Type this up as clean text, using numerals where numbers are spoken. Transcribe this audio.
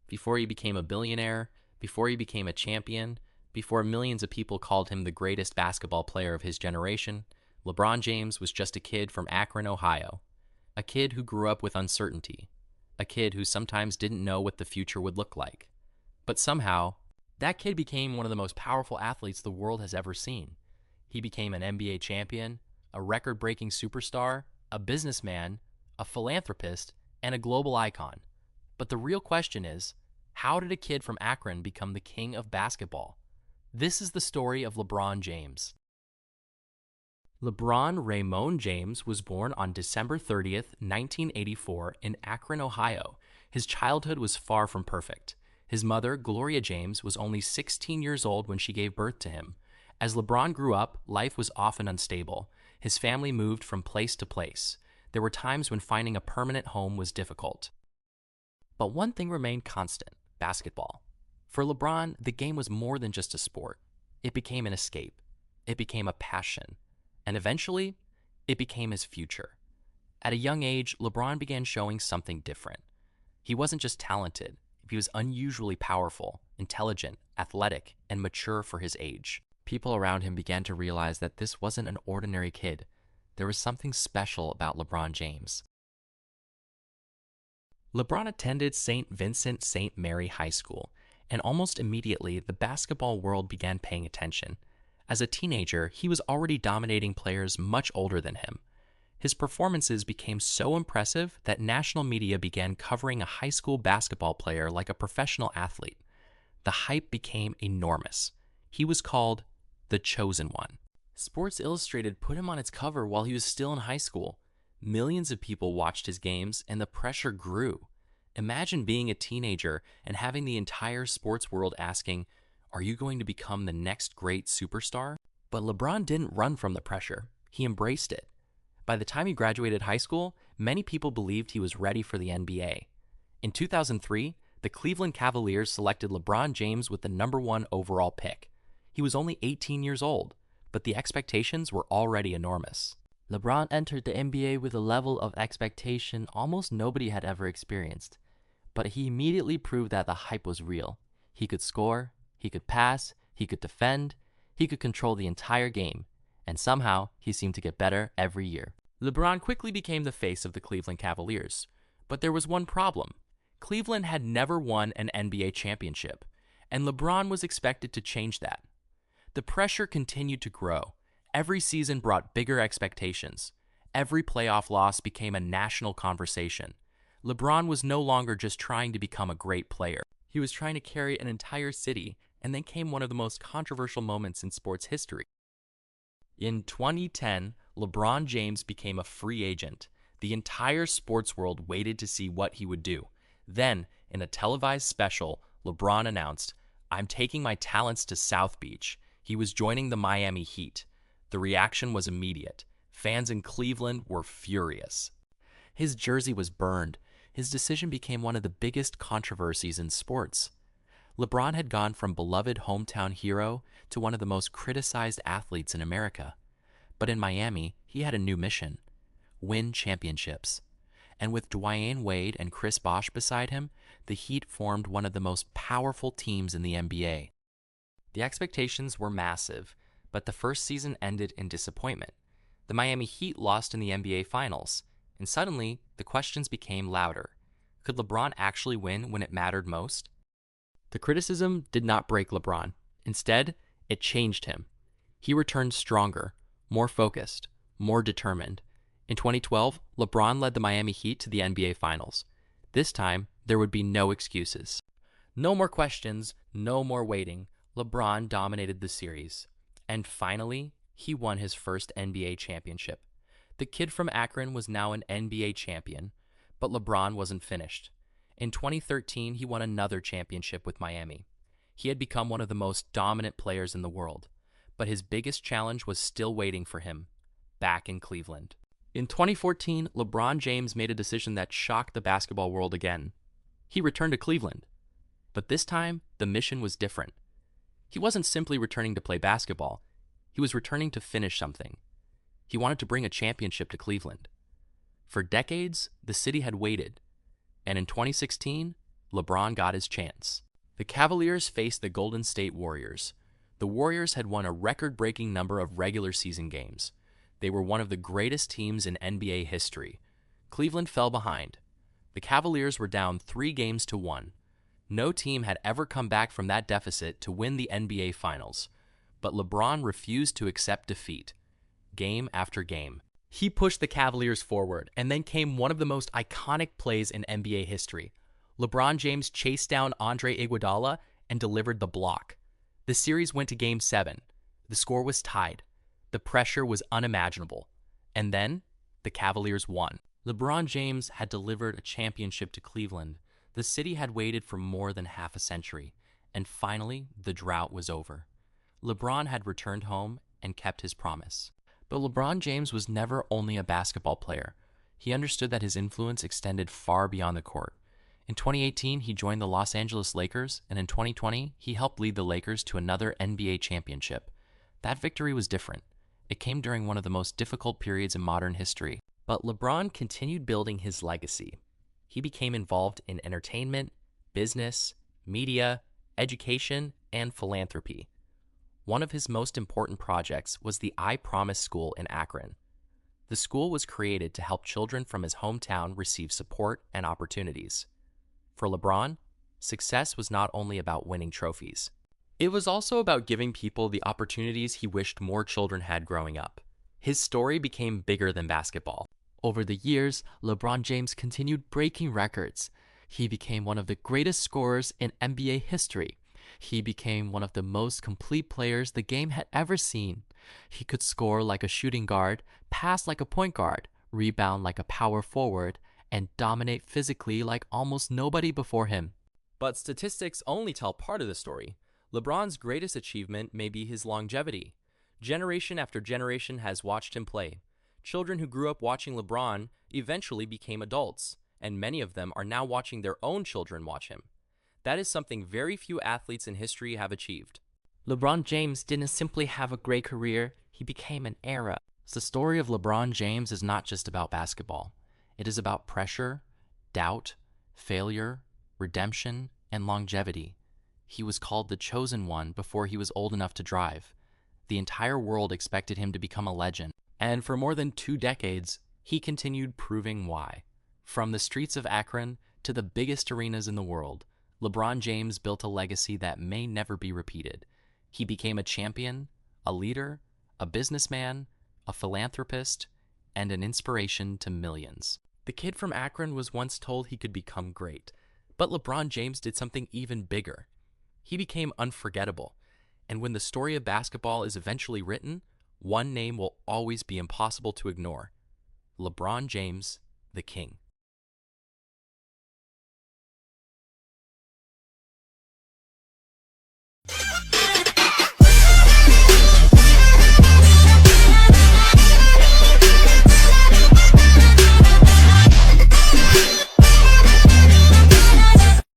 Before he became a billionaire, before he became a champion, before millions of people called him the greatest basketball player of his generation, LeBron James was just a kid from Akron, Ohio. A kid who grew up with uncertainty. A kid who sometimes didn't know what the future would look like. But somehow, that kid became one of the most powerful athletes the world has ever seen. He became an NBA champion, a record-breaking superstar, a businessman, a philanthropist, and a global icon. But the real question is, how did a kid from Akron become the king of basketball? This is the story of LeBron James. LeBron Raymond James was born on December 30th, 1984, in Akron, Ohio. His childhood was far from perfect. His mother, Gloria James, was only 16 years old when she gave birth to him. As LeBron grew up, life was often unstable. His family moved from place to place. There were times when finding a permanent home was difficult. But one thing remained constant: basketball. For LeBron, the game was more than just a sport. It became an escape. It became a passion. And eventually, it became his future. At a young age, LeBron began showing something different. He wasn't just talented. He was unusually powerful, intelligent, athletic, and mature for his age. People around him began to realize that this wasn't an ordinary kid. There was something special about LeBron James. LeBron attended St. Vincent St. Mary High School, and almost immediately the basketball world began paying attention. As a teenager, he was already dominating players much older than him. His performances became so impressive that national media began covering a high school basketball player like a professional athlete. The hype became enormous. He was called the Chosen One. Sports Illustrated put him on its cover while he was still in high school. Millions of people watched his games, and the pressure grew. Imagine being a teenager and having the entire sports world asking, "Are you going to become the next great superstar?" But LeBron didn't run from the pressure. He embraced it. By the time he graduated high school, many people believed he was ready for the NBA. In 2003, the Cleveland Cavaliers selected LeBron James with the #1 overall pick. He was only 18 years old, but the expectations were already enormous. LeBron entered the NBA with a level of expectation almost nobody had ever experienced. But he immediately proved that the hype was real. He could score, he could pass, he could defend, he could control the entire game, and somehow he seemed to get better every year. LeBron quickly became the face of the Cleveland Cavaliers. But there was one problem. Cleveland had never won an NBA championship, and LeBron was expected to change that. The pressure continued to grow. Every season brought bigger expectations. Every playoff loss became a national conversation. LeBron was no longer just trying to become a great player. He was trying to carry an entire city, and then came one of the most controversial moments in sports history. In 2010, LeBron James became a free agent. The entire sports world waited to see what he would do. Then, in a televised special, LeBron announced, "I'm taking my talents to South Beach." He was joining the Miami Heat. The reaction was immediate. Fans in Cleveland were furious. His jersey was burned. His decision became one of the biggest controversies in sports. LeBron had gone from beloved hometown hero to one of the most criticized athletes in America. But in Miami, he had a new mission: win championships. And with Dwyane Wade and Chris Bosh beside him, the Heat formed one of the most powerful teams in the NBA. The expectations were massive, but the first season ended in disappointment. The Miami Heat lost in the NBA Finals, and suddenly the questions became louder. Could LeBron actually win when it mattered most? The criticism did not break LeBron. Instead, it changed him. He returned stronger, more focused, more determined. In 2012, LeBron led the Miami Heat to the NBA Finals. This time, there would be no excuses. No more questions, no more waiting. LeBron dominated the series. And finally, he won his first NBA championship. The kid from Akron was now an NBA champion, but LeBron wasn't finished. In 2013, he won another championship with Miami. He had become one of the most dominant players in the world, but his biggest challenge was still waiting for him, back in Cleveland. In 2014, LeBron James made a decision that shocked the basketball world again. He returned to Cleveland. But this time, the mission was different. He wasn't simply returning to play basketball. He was returning to finish something. He wanted to bring a championship to Cleveland. For decades, the city had waited. And in 2016, LeBron got his chance. The Cavaliers faced the Golden State Warriors. The Warriors had won a record-breaking number of regular season games. They were one of the greatest teams in NBA history. Cleveland fell behind. The Cavaliers were down 3-1. No team had ever come back from that deficit to win the NBA Finals. But LeBron refused to accept defeat. Game after game, he pushed the Cavaliers forward, and then came one of the most iconic plays in NBA history. LeBron James chased down Andre Iguodala and delivered the block. The series went to Game 7. The score was tied. The pressure was unimaginable. And then, the Cavaliers won. LeBron James had delivered a championship to Cleveland. The city had waited for more than half a century. And finally, the drought was over. LeBron had returned home and kept his promise. But LeBron James was never only a basketball player. He understood that his influence extended far beyond the court. In 2018, he joined the Los Angeles Lakers, and in 2020, he helped lead the Lakers to another NBA championship. That victory was different. It came during one of the most difficult periods in modern history. But LeBron continued building his legacy. He became involved in entertainment, business, media, education, and philanthropy. One of his most important projects was the I Promise School in Akron. The school was created to help children from his hometown receive support and opportunities. For LeBron, success was not only about winning trophies. It was also about giving people the opportunities he wished more children had growing up. His story became bigger than basketball. Over the years, LeBron James continued breaking records. He became one of the greatest scorers in NBA history. He became one of the most complete players the game had ever seen. He could score like a shooting guard, pass like a point guard, rebound like a power forward, and dominate physically like almost nobody before him. But statistics only tell part of the story. LeBron's greatest achievement may be his longevity. Generation after generation has watched him play. Children who grew up watching LeBron eventually became adults, and many of them are now watching their own children watch him. That is something very few athletes in history have achieved. LeBron James didn't simply have a great career, he became an era. The story of LeBron James is not just about basketball. It is about pressure, doubt, failure, redemption, and longevity. He was called the Chosen One before he was old enough to drive. The entire world expected him to become a legend. And for more than 2 decades, he continued proving why. From the streets of Akron to the biggest arenas in the world, LeBron James built a legacy that may never be repeated. He became a champion, a leader, a businessman, a philanthropist, and an inspiration to millions. The kid from Akron was once told he could become great, but LeBron James did something even bigger. He became unforgettable, and when the story of basketball is eventually written, one name will always be impossible to ignore: LeBron James, the King.